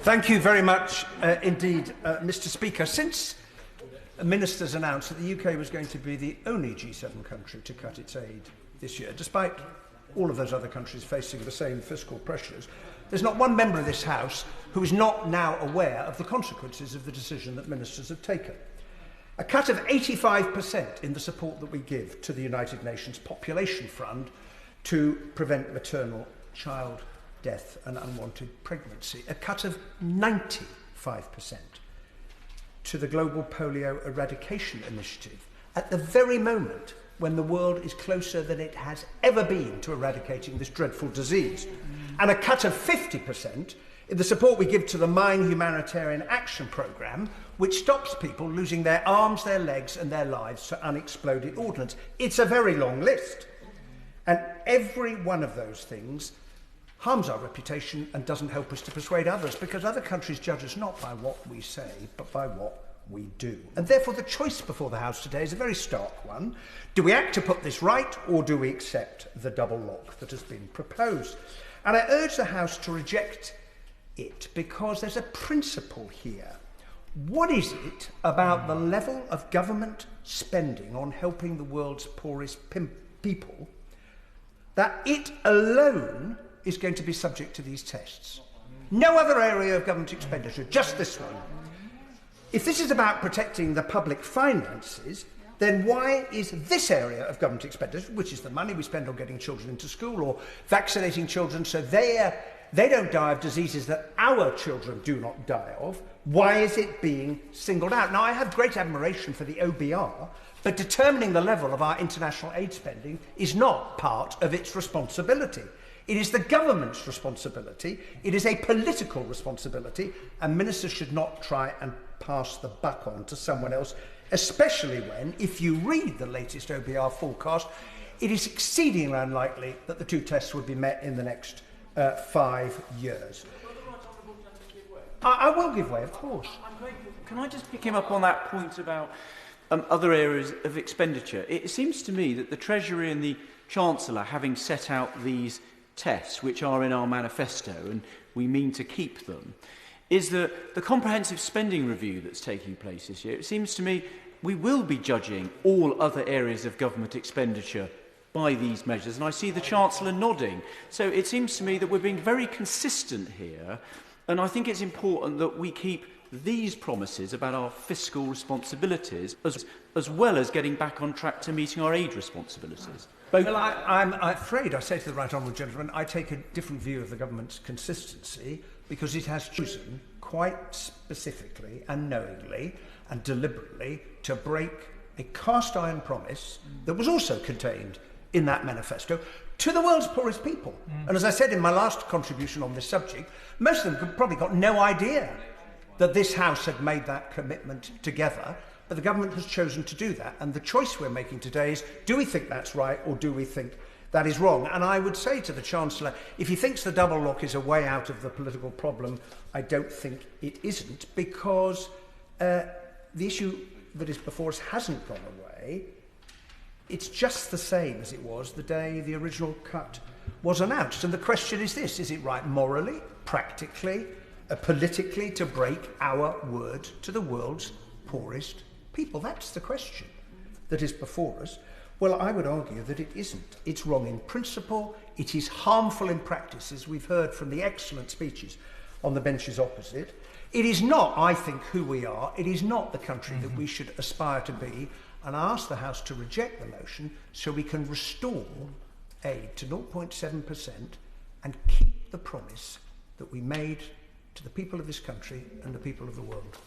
Thank you very much indeed, Mr. Speaker. Since ministers announced that the UK was going to be the only G7 country to cut its aid this year, despite all of those other countries facing the same fiscal pressures, there's not one member of this House who is not now aware of the consequences of the decision that ministers have taken. A cut of 85% in the support that we give to the United Nations Population Fund to prevent maternal child death and unwanted pregnancy. A cut of 95% to the Global Polio Eradication Initiative at the very moment when the world is closer than it has ever been to eradicating this dreadful disease. And a cut of 50% in the support we give to the Mine Humanitarian Action Programme, which stops people losing their arms, their legs and their lives to unexploded ordnance. It's a very long list. And every one of those things harms our reputation and doesn't help us to persuade others, because other countries judge us not by what we say, but by what we do. And therefore the choice before the House today is a very stark one. Do we act to put this right, or do we accept the double lock that has been proposed? And I urge the House to reject it, because there's a principle here. What is it about the level of government spending on helping the world's poorest people that it alone is going to be subject to these tests? No other area of government expenditure, just this one. If this is about protecting the public finances, then why is this area of government expenditure, which is the money we spend on getting children into school or vaccinating children so they don't die of diseases that our children do not die of, why is it being singled out? Now, I have great admiration for the OBR, but determining the level of our international aid spending is not part of its responsibility. It is the government's responsibility. It is a political responsibility, and ministers should not try and pass the buck on to someone else, especially when, if you read the latest OBR forecast, it is exceedingly unlikely that the two tests would be met in the next 5 years. I will give way, of course. Can I just pick him up on that point about other areas of expenditure? It seems to me that the Treasury and the Chancellor, having set out these tests, which are in our manifesto, and we mean to keep them, is that the comprehensive spending review that's taking place this year, it seems to me we will be judging all other areas of government expenditure by these measures, and I see the Chancellor nodding. So it seems to me that we're being very consistent here, and I think it's important that we keep these promises about our fiscal responsibilities as well as getting back on track to meeting our aid responsibilities. Well, I'm afraid, I say to the right honourable gentleman, I take a different view of the government's consistency, because it has chosen quite specifically and knowingly and deliberately to break a cast-iron promise that was also contained in that manifesto to the world's poorest people. And as I said in my last contribution on this subject, most of them probably got no idea that this House had made that commitment together, but the government has chosen to do that. And the choice we're making today is, do we think that's right, or do we think that is wrong? And I would say to the Chancellor, if he thinks the double lock is a way out of the political problem, I don't think it isn't, because the issue that is before us hasn't gone away. It's just the same as it was the day the original cut was announced. And the question is this: is it right morally, practically, politically to break our word to the world's poorest people? That's the question that is before us. Well, I would argue that it isn't. It's wrong in principle. It is harmful in practice, as we've heard from the excellent speeches on the benches opposite. It is not, I think, who we are. It is not the country that we should aspire to be. And I ask the House to reject the motion so we can restore aid to 0.7% and keep the promise that we made to the people of this country and the people of the world.